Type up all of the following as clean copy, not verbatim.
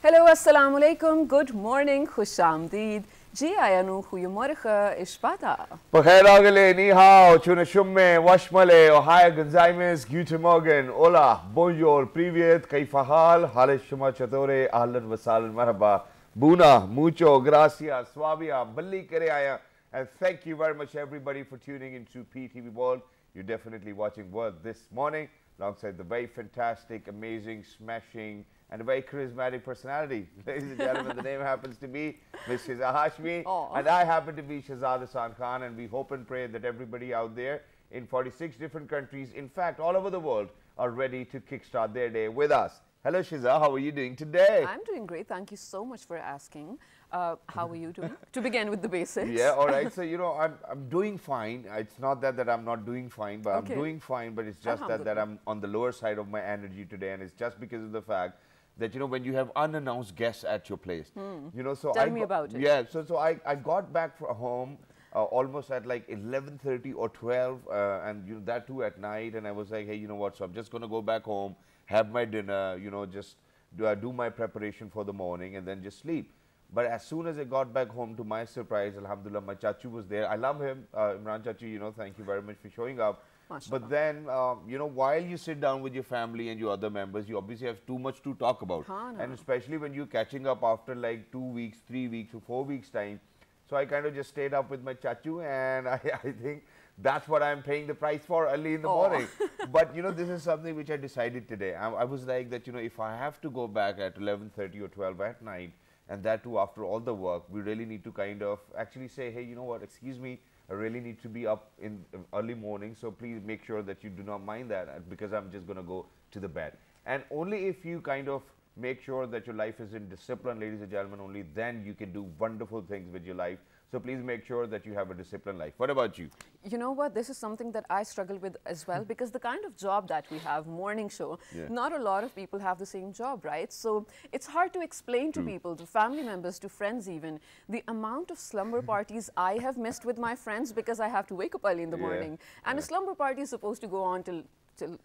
Hello, assalamu alaikum, good morning, khushamdeed. Ji ayanu goedemorgen, ishbata. Pagheragale, ni hao, chunashumme, washmale, ohaya gonzaimes, guten morgen, hola, bonjour, privyet, kaifahal, haleshuma chatore, ahlan wasalan, marhaba, buna, mucho, gracias, swabia, balli kare aya. And thank you very much everybody for tuning into PTV World. You're definitely watching World this morning alongside the very fantastic, amazing, smashing, and a very charismatic personality. Ladies and gentlemen, the name happens to be Ms. Shiza Hashmi, and I happen to be Shahzad Hassan Khan, and we hope and pray that everybody out there in 46 different countries, in fact, all over the world, are ready to kickstart their day with us. Hello, Shiza. How are you doing today? I'm doing great. Thank you so much for asking. How are you doing? To begin with the basics. Yeah, all right. So, you know, I'm doing fine. It's not that I'm not doing fine, but I'm doing fine, but it's just that I'm on the lower side of my energy today, and it's just because of the fact that, you know, when you have unannounced guests at your place, you know, so Tell me about it. Yeah, so I got back from home almost at like 11:30 or 12, and you know, that too at night, and I was like, hey, you know what, so I'm just going to go back home, have my dinner, you know, just do my preparation for the morning and then just sleep. But as soon as I got back home, to my surprise, alhamdulillah, my chachu was there. I love him, Imran Chachu, you know, thank you very much for showing up. But then, you know, while you sit down with your family and your other members, you obviously have too much to talk about. And especially when you're catching up after like 2 weeks, 3 weeks or 4 weeks time. So I kind of just stayed up with my chachu, and I think that's what I'm paying the price for early in the morning. But, you know, this is something which I decided today. I was like that, you know, if I have to go back at 11:30 or 12 at night, and that too after all the work, we really need to kind of actually say, hey, you know what, excuse me, I really need to be up in early morning, so please make sure that you do not mind that, because I'm just going to go to the bed. And only if you kind of make sure that your life is in discipline, ladies and gentlemen, only then you can do wonderful things with your life. So please make sure that you have a disciplined life. What about you? You know what, this is something that I struggle with as well, because the kind of job that we have, morning show, not a lot of people have the same job, right? So it's hard to explain to people, to family members, to friends even, the amount of slumber parties I have missed with my friends because I have to wake up early in the morning. And a slumber party is supposed to go on till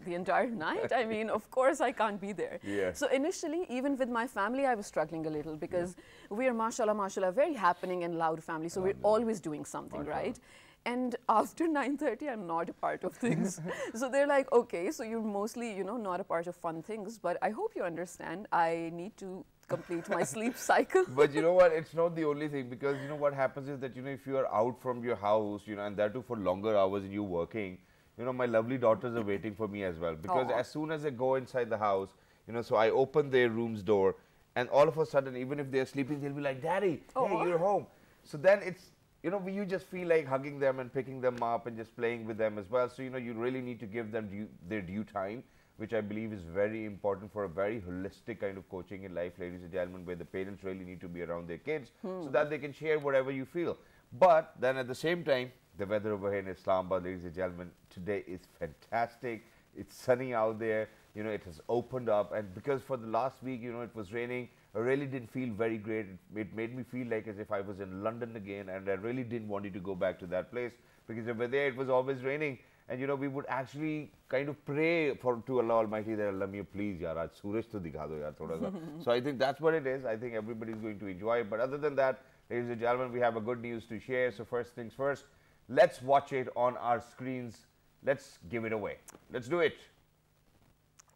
the entire night. I mean, of course I can't be there. So initially, even with my family, I was struggling a little, because we are, mashallah, very happening and loud family. So we're always doing something, right? And after 9:30, I'm not a part of things. So they're like, okay, so you're mostly, you know, not a part of fun things. But I hope you understand, I need to complete my sleep cycle. But you know what, it's not the only thing, because you know what happens is that, you know, if you are out from your house, you know, and that too for longer hours and you're working, you know, my lovely daughters are waiting for me as well, because as soon as I go inside the house, you know, so I open their room's door, and all of a sudden, even if they're sleeping, they'll be like, Daddy, hey, you're home. So then it's, you know, you just feel like hugging them and picking them up and just playing with them as well. So, you know, you really need to give them their due time, which I believe is very important for a very holistic kind of coaching in life, ladies and gentlemen, where the parents really need to be around their kids so that they can share whatever you feel. But then at the same time, the weather over here in Islamabad, ladies and gentlemen, today is fantastic. It's sunny out there. You know, it has opened up. And because for the last week, you know, it was raining, I really didn't feel very great. It made me feel like as if I was in London again. And I really didn't want you to go back to that place, because over there, it was always raining. And, you know, we would actually kind of pray to Allah Almighty that, Allah, me, please, yaar, aaj suraj to dikha do, yaar, thoda sa. So I think that's what it is. I think everybody's going to enjoy it. But other than that, ladies and gentlemen, we have a good news to share. So first things first, let's watch it on our screens. Let's give it away. Let's do it.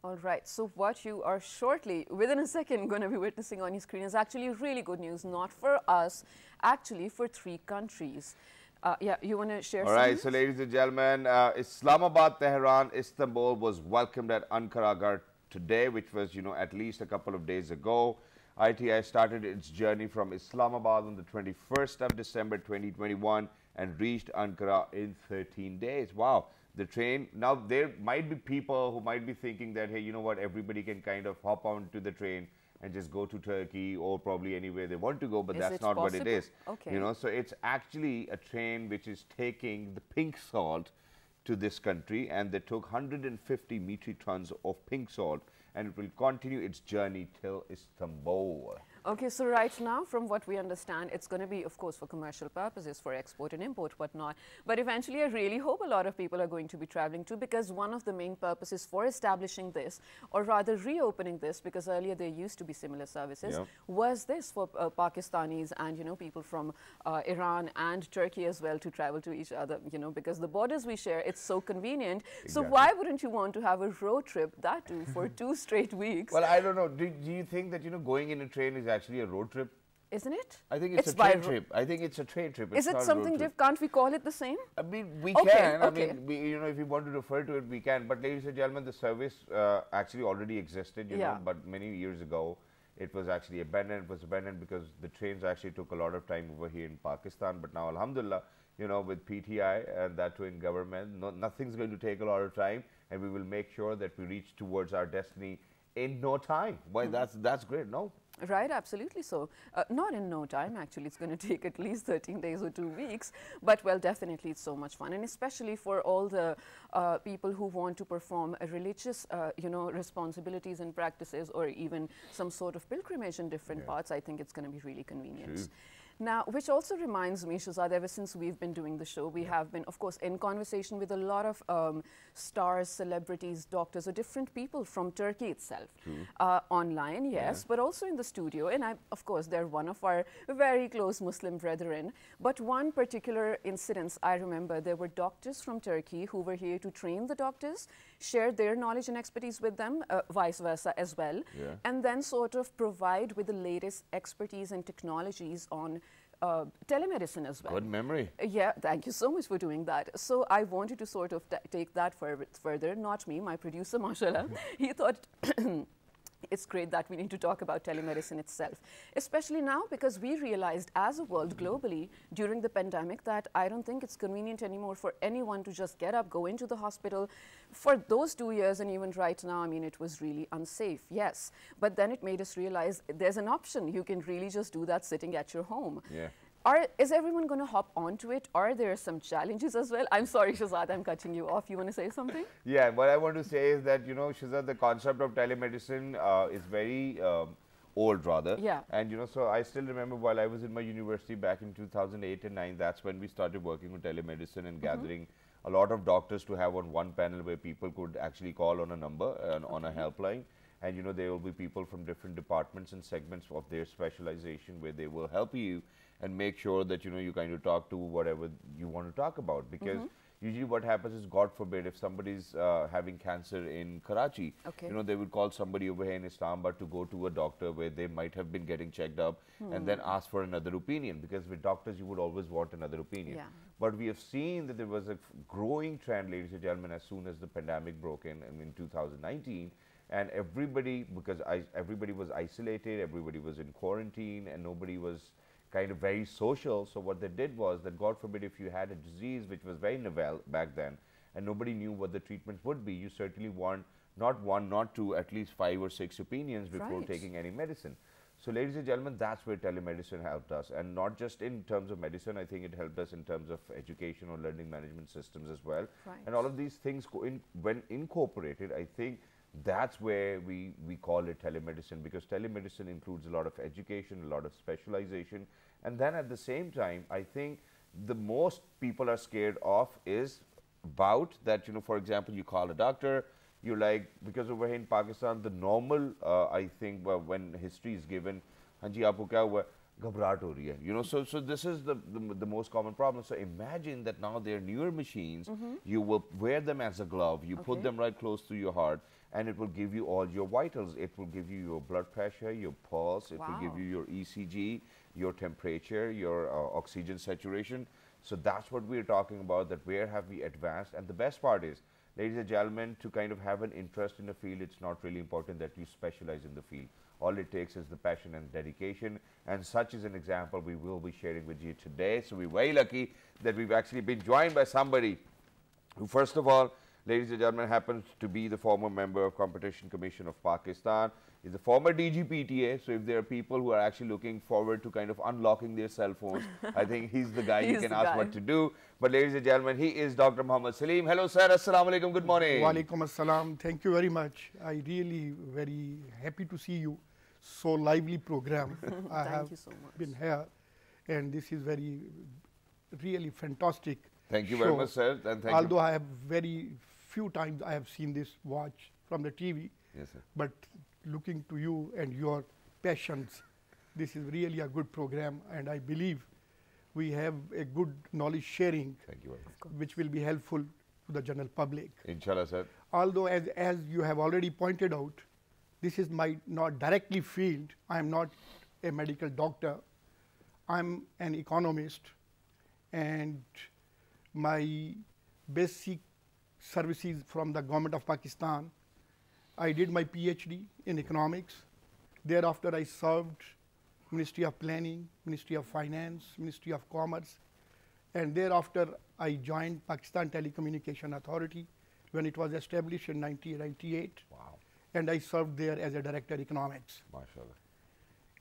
All right, so what you are shortly, within a second, going to be witnessing on your screen is actually really good news, not for us, actually for 3 countries. Yeah, you want to share All right, so ladies and gentlemen, Islamabad, Tehran, Istanbul was welcomed at Ankara today, which was, you know, at least a couple of days ago. ITI started its journey from Islamabad on the 21st of December 2021 and reached Ankara in 13 days. Wow. The train, now there might be people who might be thinking that, hey, you know what, everybody can kind of hop onto the train and just go to Turkey or probably anywhere they want to go, but that's not what it is. You know, so it's actually a train which is taking the pink salt to this country, and they took 150 metric tons of pink salt, and it will continue its journey till Istanbul. Okay, so right now, from what we understand, it's going to be, of course, for commercial purposes, for export and import, whatnot. But eventually, I really hope a lot of people are going to be traveling too, because one of the main purposes for establishing this, or rather reopening this, because earlier there used to be similar services, was this for Pakistanis and, you know, people from Iran and Turkey as well to travel to each other, you know, because the borders we share, it's so convenient. Exactly. So why wouldn't you want to have a road trip, that too, for 2 straight weeks? Well, I don't know. Do you think that, you know, going in a train is actually a road trip? Isn't it? I think it's a train trip. I think it's a train trip. Is it something different? Can't we call it the same? I mean, we can. Okay. I mean, you know, if you want to refer to it, we can. But ladies and gentlemen, the service actually already existed, you know, but many years ago, it was actually abandoned. It was abandoned because the trains actually took a lot of time over here in Pakistan. But now, alhamdulillah, you know, with PTI and that too in government, nothing's going to take a lot of time, and we will make sure that we reach towards our destiny in no time. Why, that's great, no? Right, absolutely so. Not in no time, actually. It's going to take at least 13 days or 2 weeks. But, well, definitely it's so much fun. And especially for all the people who want to perform a religious, you know, responsibilities and practices, or even some sort of pilgrimage in different parts, I think it's going to be really convenient. True. Now, which also reminds me, Shahzad, ever since we've been doing the show, we have been, of course, in conversation with a lot of stars, celebrities, doctors, or different people from Turkey itself. Online, yes, but also in the studio. And, of course, they're one of our very close Muslim brethren. But one particular incident, I remember, there were doctors from Turkey who were here to train the doctors, share their knowledge and expertise with them, vice versa as well, and then sort of provide with the latest expertise and technologies on telemedicine as well. Good memory. Yeah, thank you so much for doing that. So I wanted to sort of take that further, not me, my producer, mashallah. He thought it's great that we need to talk about telemedicine itself, especially now because we realized as a world globally during the pandemic that I don't think it's convenient anymore for anyone to just get up, go into the hospital. For those 2 years and even right now, I mean, it was really unsafe, yes. But then it made us realize there's an option. You can really just do that sitting at your home. Yeah. Is everyone going to hop onto it? Are there some challenges as well? I'm sorry, Shahzad, I'm cutting you off. You want to say something? Yeah, what I want to say is that, you know, Shahzad, the concept of telemedicine is very old, rather. Yeah. And, you know, so I still remember while I was in my university back in 2008 and 9, that's when we started working on telemedicine and gathering a lot of doctors to have on one panel where people could actually call on a number, on a helpline. And, you know, there will be people from different departments and segments of their specialization where they will help you and make sure that, you know, you kind of talk to whatever you want to talk about. Because usually what happens is, God forbid, if somebody's having cancer in Karachi, you know, they would call somebody over here in Islamabad to go to a doctor where they might have been getting checked up and then ask for another opinion. Because with doctors, you would always want another opinion. Yeah. But we have seen that there was a growing trend, ladies and gentlemen, as soon as the pandemic broke in 2019. And everybody, because everybody was isolated, everybody was in quarantine, and nobody was kind of very social. So what they did was that, God forbid, if you had a disease which was very novel back then, and nobody knew what the treatments would be, you certainly want not one, not two, at least 5 or 6 opinions before taking any medicine. So, ladies and gentlemen, that's where telemedicine helped us. And not just in terms of medicine, I think it helped us in terms of education or learning management systems as well. And all of these things, when incorporated, I think that's where we call it telemedicine, because telemedicine includes a lot of education, a lot of specialization. And then at the same time, I think the most people are scared of is about that, you know, for example, you call a doctor, you're like, because over here in Pakistan, the normal, I think, when history is given, Hanji, aapko kya hua? Ghabrat ho rahi hai. You know, so this is the most common problem. So imagine that now they're newer machines, you will wear them as a glove, you put them right close to your heart, and it will give you all your vitals. It will give you your blood pressure, your pulse, it will give you your ECG, your temperature, your oxygen saturation. So that's what we're talking about, that where have we advanced. And the best part is, ladies and gentlemen, to kind of have an interest in a field, it's not really important that you specialize in the field. All it takes is the passion and dedication, and such is an example we will be sharing with you today. So we're very lucky that we've actually been joined by somebody who, first of all, ladies and gentlemen, happens to be the former member of Competition Commission of Pakistan. He's the former DG PTA. So if there are people who are actually looking forward to kind of unlocking their cell phones, I think he's the guy you can ask what to do. But ladies and gentlemen, he is Dr. Muhammad Saleem. Hello, sir. Assalamu alaikum. Good morning. Wa alaikum assalam. Thank you very much. I really very happy to see you. so lively program. I Thank have you so much. been here, and this is really fantastic. Thank you very much, sir. And thank Although I have very few times I have seen this watch from the TV, yes, sir. but looking to you and your passions, this is really a good program, and I believe we have a good knowledge sharing, Thank you very much. which will be helpful to the general public. Inshallah, sir. Although, as you have already pointed out, this is my not directly field. I am not a medical doctor. I'm an economist, and my basic services from the government of Pakistan. I did my PhD in economics. Thereafter, I served Ministry of Planning, Ministry of Finance, Ministry of Commerce, and thereafter I joined Pakistan Telecommunication Authority when it was established in 1998. Wow. And I served there as a director economics. MashaAllah.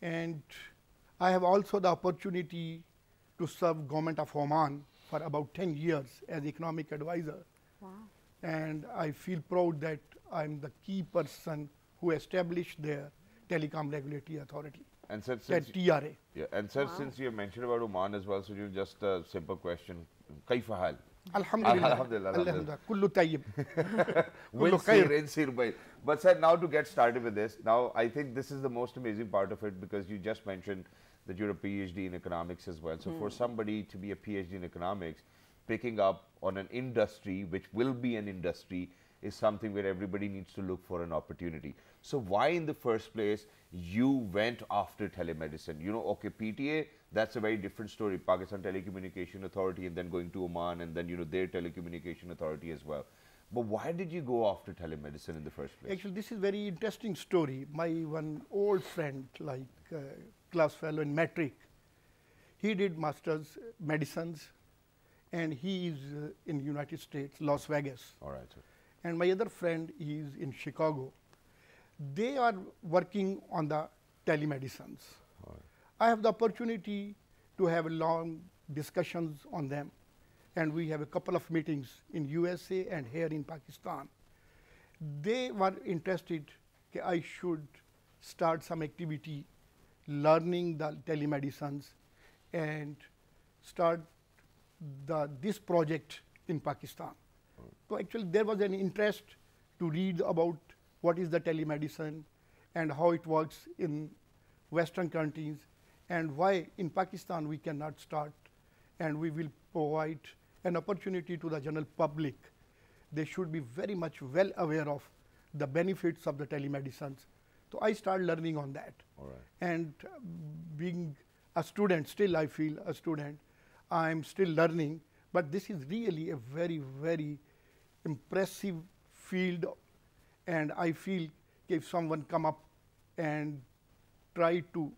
And I have also the opportunity to serve government of Oman for about 10 years as economic advisor. Wow. And I feel proud that I'm the key person who established their Telecom Regulatory Authority. And sir, That TRA. yeah, and sir, Wow. since you mentioned about Oman as well, so you just a simple question. Kaifa hal? Alhamdulillah. Alhamdulillah, alhamdulillah. Kullu tayyib. Will Kullu khair. in Sir bhai. But sir, now to get started with this, now I think this is the most amazing part of it, because you just mentioned that you're a PhD in economics as well. So for somebody to be a PhD in economics, picking up on an industry which will be an industry is something where everybody needs to look for an opportunity. So why in the first place you went after telemedicine? You know, okay, PTA, that's a very different story, Pakistan Telecommunication Authority, and then going to Oman, and then, you know, their telecommunication authority as well. But why did you go after telemedicine in the first place? Actually, this is very interesting story. My one old friend, like class fellow in metric, he did master's medicines, and he is in United States, Las Vegas. All right, sir. And my other friend is in Chicago. They are working on the telemedicines. All right. I have the opportunity to have long discussions on them, and we have a couple of meetings in USA and here in Pakistan. They were interested that I should start some activity learning the telemedicines and start this project in Pakistan. So actually there was an interest to read about what is the telemedicine and how it works in Western countries, and why in Pakistan we cannot start, and we will provide an opportunity to the general public. They should be very much well aware of the benefits of the telemedicines. So I started learning on that. All right. And being a student, still I feel a student, I'm still learning, but this is really a very, very impressive field, and I feel if someone come up and try to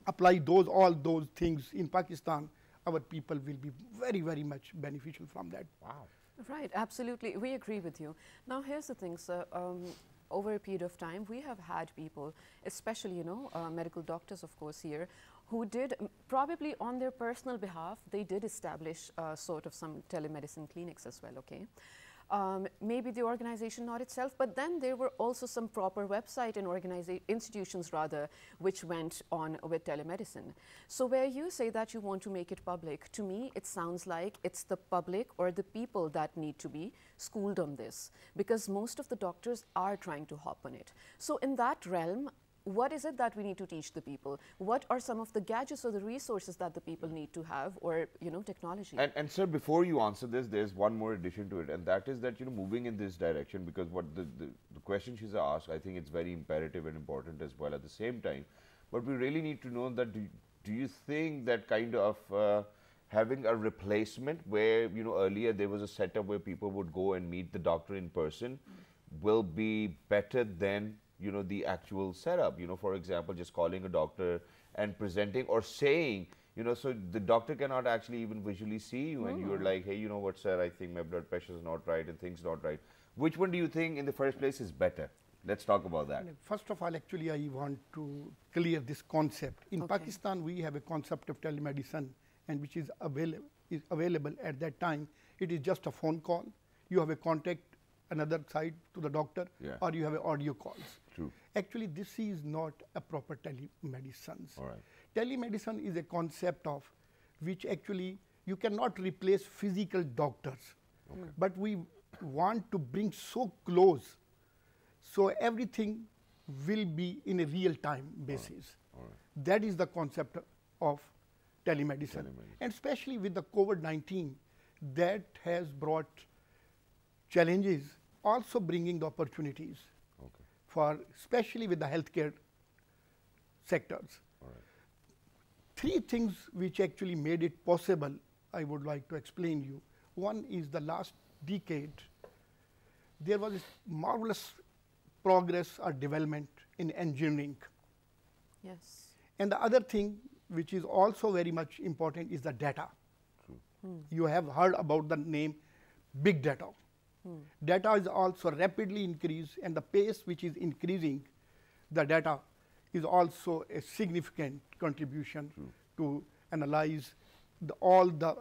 apply all those things in Pakistan, our people will be very, very much beneficial from that. Wow. Right, absolutely. We agree with you. Now, here's the thing, sir. Over a period of time, we have had people, especially, you know, medical doctors, of course, here, who did, probably on their personal behalf, they did establish sort of some telemedicine clinics as well, okay? Maybe the organization not itself, but then there were also some proper website and institutions rather, which went on with telemedicine. So where you say that you want to make it public, to me it sounds like it's the public or the people that need to be schooled on this, because most of the doctors are trying to hop on it. So in that realm, what is it that we need to teach the people? What are some of the gadgets or the resources that the people need to have, or, you know, technology? And sir, before you answer this, there's one more addition to it, and that is that, you know, moving in this direction, because what the question she's asked, I think it's very imperative and important as well at the same time. But we really need to know that, do you think that kind of having a replacement where, you know, earlier there was a setup where people would go and meet the doctor in person will be better than, you know, the actual setup? You know, for example, just calling a doctor and presenting or saying, you know, so the doctor cannot actually even visually see you, and you're like, hey, you know what, sir, I think my blood pressure is not right and things not right. Which one do you think in the first place is better? Let's talk about that. First of all, actually, I want to clear this concept. In Okay. Pakistan, we have a concept of telemedicine, and which is available at that time. It is just a phone call. You have a contact another side to the doctor, Yeah. or you have audio calls. True. Actually, this is not a proper telemedicine. All right. Telemedicine is a concept of which actually you cannot replace physical doctors, but we want to bring so close, so everything will be in a real time basis. All right. That is the concept of telemedicine. And especially with the COVID-19, that has brought challenges, also bringing the opportunities for, especially with the healthcare sectors. All right. Three things which actually made it possible, I would like to explain you. One is the last decade, there was marvelous progress or development in engineering. Yes. And the other thing which is also very much important is the data. You have heard about the name big data. Data is also rapidly increased, and the pace which is increasing the data is also a significant contribution to analyze all the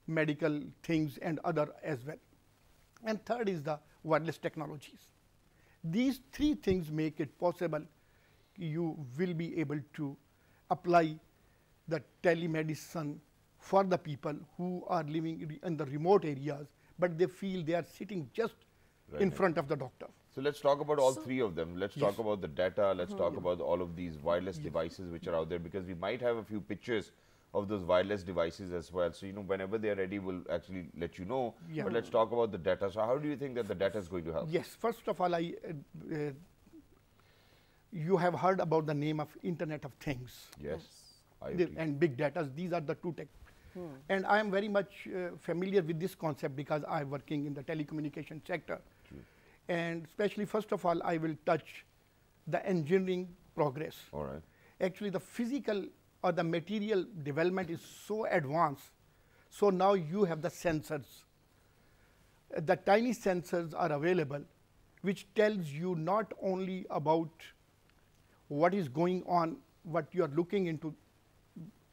medical things and other as well. And third is the wireless technologies. These three things make it possible you will be able to apply the telemedicine for the people who are living in the remote areas, but they feel they are sitting just in front of the doctor. So let's talk about all three of them. Let's talk about the data. Let's talk about all of these wireless devices which are out there, because we might have a few pictures of those wireless devices as well. So, whenever they are ready, we'll actually let you know. But let's talk about the data. So how do you think that the data is going to help? Yes, first of all, you have heard about the name of Internet of Things. Yes. And big data. These are the two tech. And I am very much familiar with this concept because I am working in the telecommunication sector. And especially, first of all, I will touch the engineering progress. All right. Actually, the physical or the material development is so advanced. So now you have the sensors. The tiny sensors are available, which tells you not only about what is going on, what you are looking into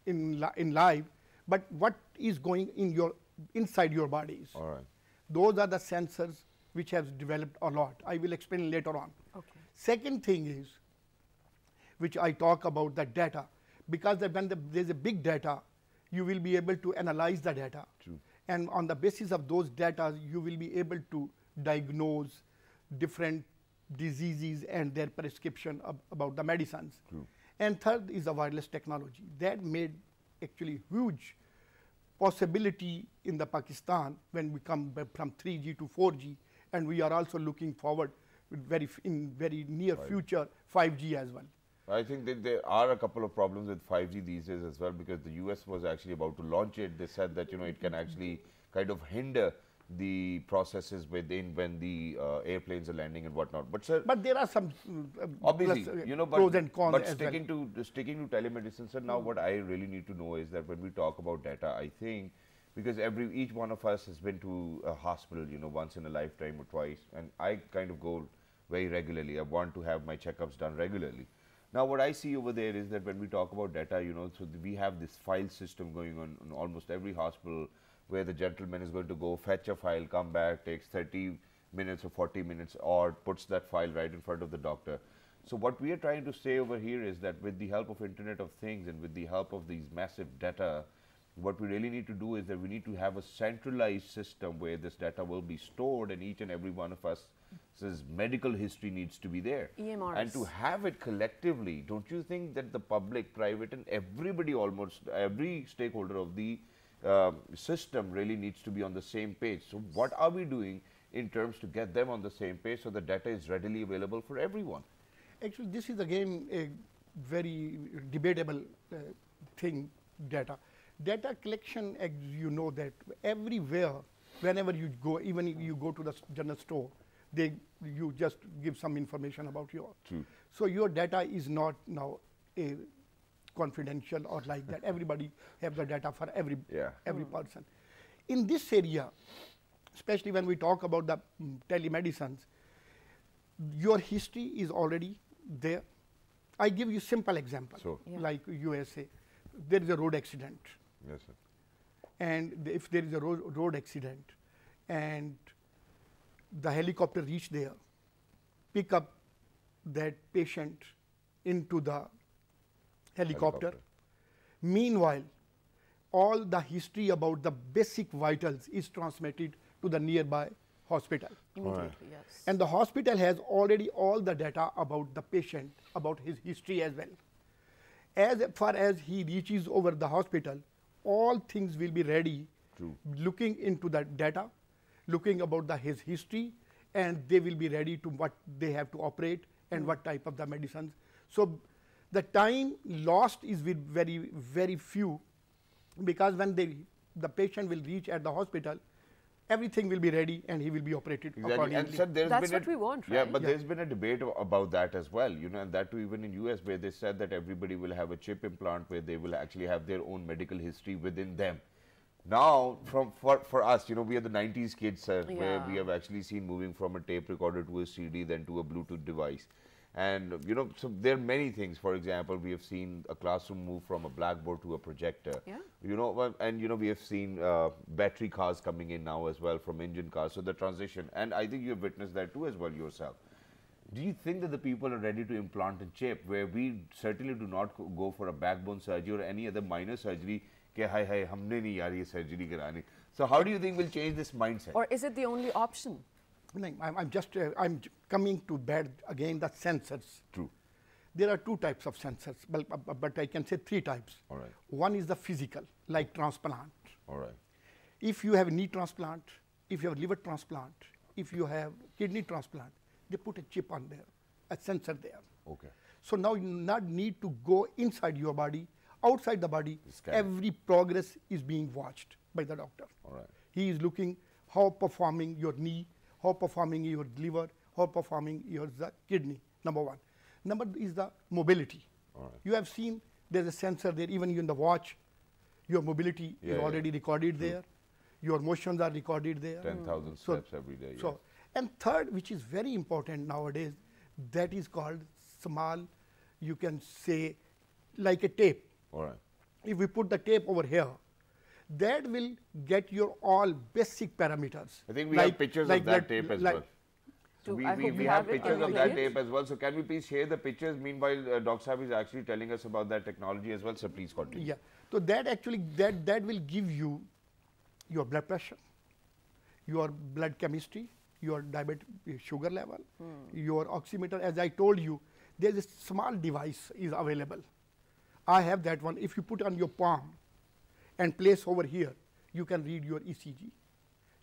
in live, but what is going in inside your bodies. All right. Those are the sensors which have developed a lot. I will explain later on. Okay. Second thing is, which I talk about the data, because when there's a big data, you will be able to analyze the data. True. And on the basis of those data, you will be able to diagnose different diseases and their prescription about the medicines. True. And third is the wireless technology. That made actually huge possibility in the Pakistan when we come from 3G to 4G, and we are also looking forward with in very near future 5G as well. I think that there are a couple of problems with 5G these days as well, because the US was actually about to launch it. They said that it can actually kind of hinder the processes within when the airplanes are landing and whatnot. But sir, but there are some obviously pros and cons. But as sticking to telemedicine, sir. Now what I really need to know is that when we talk about data, I think because each one of us has been to a hospital, once in a lifetime or twice, and I kind of go very regularly. I want to have my checkups done regularly. Now, what I see over there is that when we talk about data, so we have this file system going on in almost every hospital, where the gentleman is going to go fetch a file, come back, takes 30 minutes or 40 minutes, or puts that file right in front of the doctor. So what we are trying to say over here is that with the help of Internet of Things and with the help of these massive data, what we really need to do is that we need to have a centralized system where this data will be stored, and each and every one of us says medical history needs to be there. EMRs. And to have it collectively, don't you think that the public, private, and everybody, almost every stakeholder of the system really needs to be on the same page? So what are we doing in terms to get them on the same page so the data is readily available for everyone? Actually, this is again a very debatable thing, data. Data collection, as you know, that everywhere, whenever you go, even if you go to the general store, you just give some information about your. True. So your data is not now a confidential or like that. Everybody have the data for every person. In this area, especially when we talk about the telemedicines, your history is already there. I give you simple example, like USA. There is a road accident. Yes, sir. And if there is a road accident and the helicopter reach there, pick up that patient into the helicopter. Meanwhile, all the history about the basic vitals is transmitted to the nearby hospital. Immediately, yes. And the hospital has already all the data about the patient, about his history as well. As far as he reaches over the hospital, all things will be ready. True. Looking into the data, looking about his history, and they will be ready to what they have to operate and what type of the medicines. So the time lost is with very, very few, because when the patient will reach at the hospital, everything will be ready and he will be operated accordingly. And so That's what we want, right? Yeah, but there's been a debate about that as well, you know, and that too even in US, where they said that everybody will have a chip implant where they will actually have their own medical history within them. Now, for us, you know, we are the 90s kids, sir, where we have actually seen moving from a tape recorder to a CD, then to a Bluetooth device. And, you know, so there are many things. For example, we have seen a classroom move from a blackboard to a projector. Yeah. You know, and, you know, we have seen battery cars coming in now as well from engine cars. So the transition, and I think you have witnessed that too as well yourself. Do you think that the people are ready to implant a chip where we certainly do not go for a backbone surgery or any other minor surgery? Humne nahi yaar ye surgery karani. So how do you think we'll change this mindset? Or is it the only option? I'm coming to bed again, the sensors. True. There are two types of sensors, but I can say three types. All right. One is the physical, like transplant. All right. If you have a knee transplant, if you have liver transplant, if you have kidney transplant, they put a chip on there, a sensor there. Okay. So now you not need to go inside your body, outside the body, every progress is being watched by the doctor. All right. He is looking how performing your knee, how performing your liver, how performing your kidney, number one. Number is the mobility. All right. You have seen there's a sensor there, even in the watch, your mobility is already recorded there, your motions are recorded there. 10,000 steps every day. So, and third, which is very important nowadays, that is called small, you can say, like a tape. All right. If we put the tape over here, that will get your all basic parameters. I think we have pictures of that tape as well. So we have pictures of that tape as well. So can we please share the pictures? Meanwhile, Dr. Saab is actually telling us about that technology as well. So please continue. Yeah. So that actually, that will give you your blood pressure, your blood chemistry, your diabetic sugar level, your oximeter. As I told you, there is a small device is available. I have that one. If you put on your palm and place over here, you can read your ECG.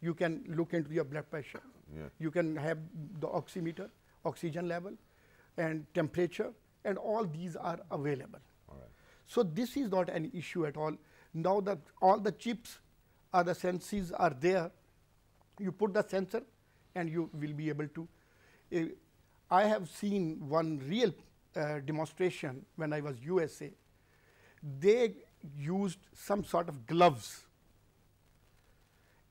You can look into your blood pressure. Yeah. You can have the oximeter, oxygen level, and temperature, and all these are available. All right. So this is not an issue at all. Now that all the chips or the senses are there, you put the sensor and you will be able to. I have seen one real demonstration when I was USA. They used some sort of gloves,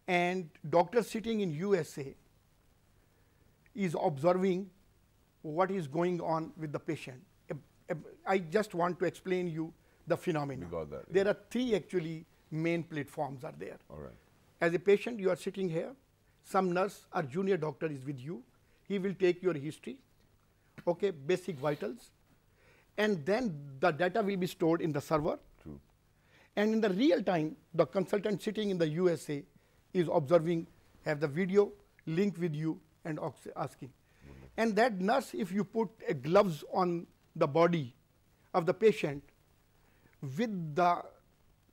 and doctor sitting in USA is observing what is going on with the patient. I just want to explain you the phenomenon. We got that, There are three actually main platforms are there. All right. As a patient, you are sitting here. Some nurse or junior doctor is with you. He will take your history, okay, basic vitals, and then the data will be stored in the server. True. And in the real time, the consultant sitting in the USA is observing, have the video linked with you and asking. And that nurse, if you put gloves on the body of the patient, with the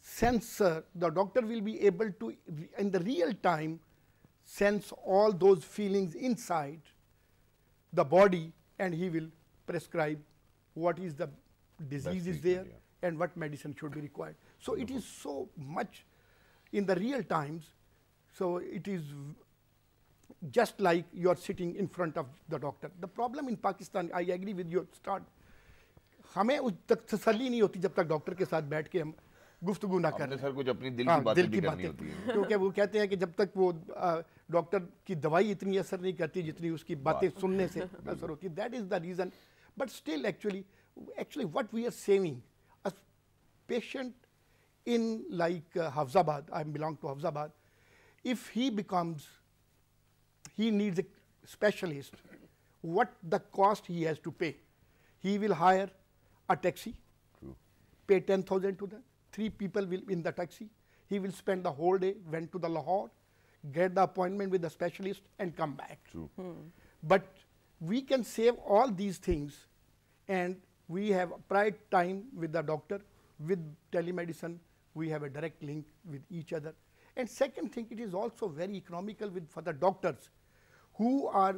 sensor, the doctor will be able to, in the real time, sense all those feelings inside the body, and he will prescribe what is the disease is there and what medicine should be required. So it is so much in the real times. So it is just like you are sitting in front of the doctor. The problem in Pakistan, I agree with your start, हमें उस तक तसल्ली नहीं होती जब तक doctor के साथ बैठ के हम गुफ्तगू ना करें। सर कुछ अपनी दिल की बातें भी करनी होती है। क्योंकि वो कहते हैं कि जब तक वो डॉक्टर की दवाई इतनी असर नहीं करती जितनी उसकी बातें सुनने से असर होती है। That is the reason. But still, actually, what we are saving, a patient in like Hafzabad, I belong to Hafzabad, if he becomes, he needs a specialist what the cost he has to pay. He will hire a taxi, pay 10,000 to them. 3 people will in the taxi. He will spend the whole day, went to the Lahore, get the appointment with the specialist and come back. But we can save all these things, and we have prior time with the doctor. With telemedicine, we have a direct link with each other. And second thing, it is also very economical for the doctors who are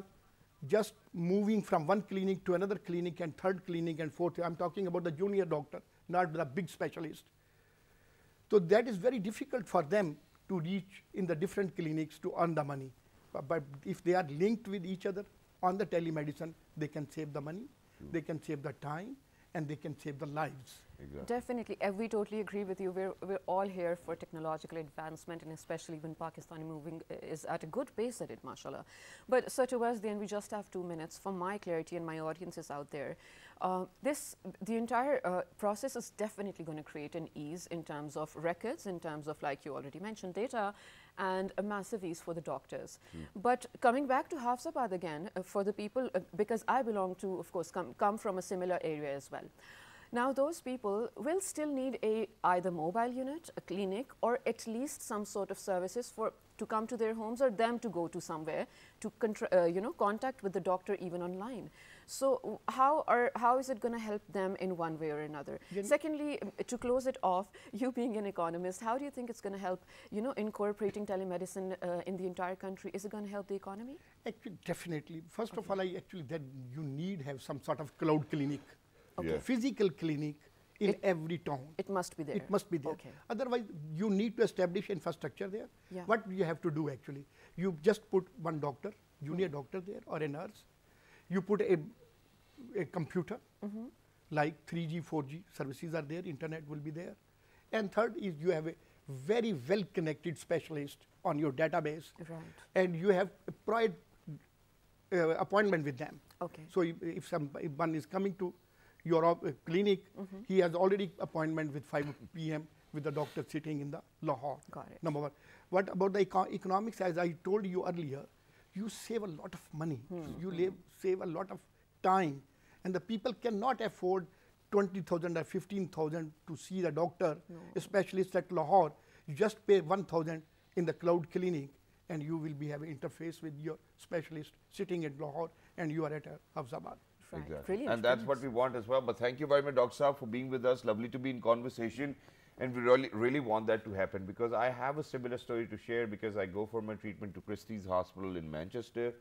just moving from one clinic to another clinic and third clinic and fourth. I'm talking about the junior doctor, not the big specialist. So that is very difficult for them to reach in the different clinics to earn the money. But if they are linked with each other on the telemedicine, they can save the money, they can save the time, and they can save the lives. Exactly. Definitely, we totally agree with you. We're all here for technological advancement, and especially when Pakistan is at a good pace at it, mashallah. But so towards the end, we just have 2 minutes. For my clarity and my audiences out there, the entire process is definitely going to create an ease in terms of records, in terms of, like you already mentioned, data, and a massive ease for the doctors. But coming back to Hafsabad again, for the people, because I belong to, of course, come from a similar area as well. Now, those people will still need either mobile unit, a clinic, or at least some sort of services to come to their homes, or them to go to somewhere to contact with the doctor even online. So how is it going to help them in one way or another? Secondly, to close it off, you being an economist, how do you think it's going to help, incorporating telemedicine in the entire country? Is it going to help the economy? Actually, definitely. First of all, that you need have some sort of cloud clinic. Okay. Physical clinic in every town. It must be there. It must be there. Okay. Otherwise, you need to establish infrastructure there. Yeah. What you have to do actually, you just put one doctor, junior doctor there, or a nurse. You put a computer, like 3G, 4G services are there, internet will be there. And third is you have a very well connected specialist on your database. Right. And you have a prior appointment with them. Okay. So if someone is coming to your clinic, he has already appointment with 5 p.m. with the doctor sitting in the Lahore. Got it. Number one. What about the economics? As I told you earlier, you save a lot of money. You save a lot of time. And the people cannot afford 20,000 or 15,000 to see the doctor, a specialist at Lahore. You just pay 1,000 in the cloud clinic, and you will be having interface with your specialist sitting at Lahore, and you are at Hafsabad. Right. Exactly. Brilliant. And that's what we want as well. But thank you very much, Dr. Saab, for being with us. Lovely to be in conversation. And we really want that to happen, because I have a similar story to share, because I go for my treatment to Christie's Hospital in Manchester.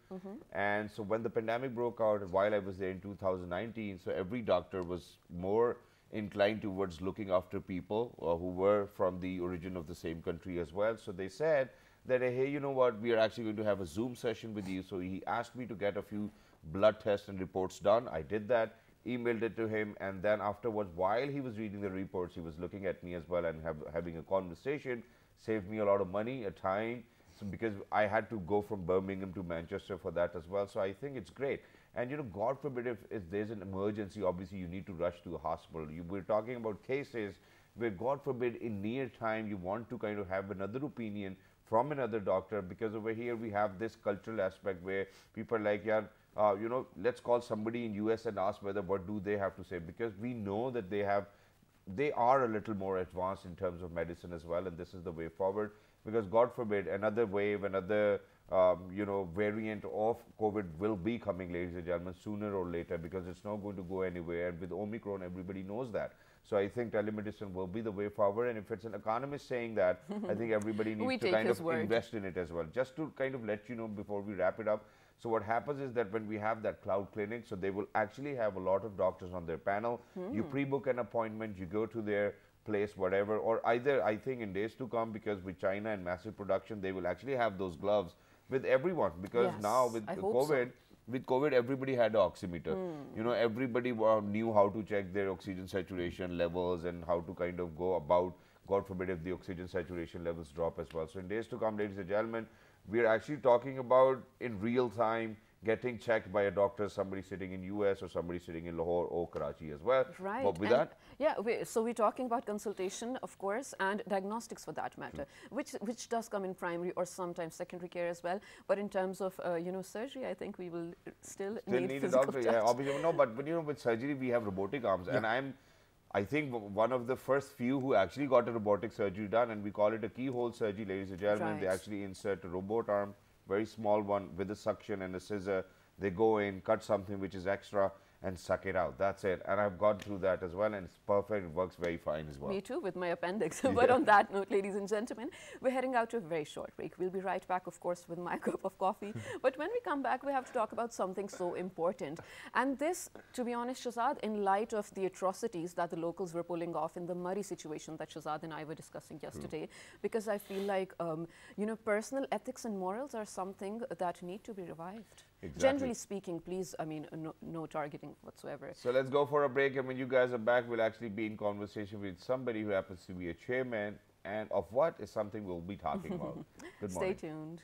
And so when the pandemic broke out, while I was there in 2019, so every doctor was more inclined towards looking after people who were from the origin of the same country as well. So they said that, hey, you know what, we are actually going to have a Zoom session with you. So he asked me to get a few blood tests and reports done. I did that, emailed it to him, and then afterwards, while he was reading the reports, he was looking at me as well and having a conversation. Saved me a lot of money, a time, so because I had to go from Birmingham to Manchester for that as well. So I think it's great. And God forbid if there's an emergency, obviously you need to rush to a hospital. We're talking about cases where, God forbid, in near time you want to kind of have another opinion from another doctor, because over here we have this cultural aspect where people are like, yeah, let's call somebody in US and ask what do they have to say, because we know that they are a little more advanced in terms of medicine as well, and this is the way forward, because God forbid another wave, another variant of COVID will be coming, ladies and gentlemen, sooner or later, because it's not going to go anywhere, and with Omicron everybody knows that. So I think telemedicine will be the way forward, and if it's an economist saying that, I think everybody needs to kind of invest in it as well. Just to kind of let you know before we wrap it up, so what happens is that when we have that cloud clinic, so they will actually have a lot of doctors on their panel. You pre-book an appointment, you go to their place, whatever, or either, I think in days to come, because with China and massive production, they will actually have those gloves with everyone, because now with COVID, everybody had an oximeter. Everybody knew how to check their oxygen saturation levels and how to kind of go about, God forbid, if the oxygen saturation levels drop as well. So in days to come, ladies and gentlemen, we are actually talking about in real time, getting checked by a doctor, somebody sitting in US or somebody sitting in Lahore or Karachi as well. Right. But with that? Yeah, so we're talking about consultation, of course, and diagnostics for that matter, which does come in primary or sometimes secondary care as well. But in terms of, surgery, I think we will still need a doctor. touch. Yeah, obviously, no, but with surgery, we have robotic arms. And I think one of the first few who actually got a robotic surgery done, and we call it a keyhole surgery, ladies and gentlemen. They actually insert a robot arm, very small one with a suction and a scissor. They go in, cut something which is extra and suck it out. That's it. And I've gone through that as well, and it's perfect. It works very fine as well. Me too, with my appendix. But on that note, ladies and gentlemen, we're heading out to a very short break. We'll be right back, of course, with my cup of coffee. But when we come back, we have to talk about something so important. And this, to be honest, Shahzad, in light of the atrocities that the locals were pulling off in the Murray situation that Shahzad and I were discussing yesterday, because I feel like, personal ethics and morals are something that need to be revived. Exactly. Generally speaking, please, no targeting whatsoever. So let's go for a break, and when you guys are back, we'll actually be in conversation with somebody who happens to be a chairman, and of what is something we'll be talking about. Good morning. Stay tuned.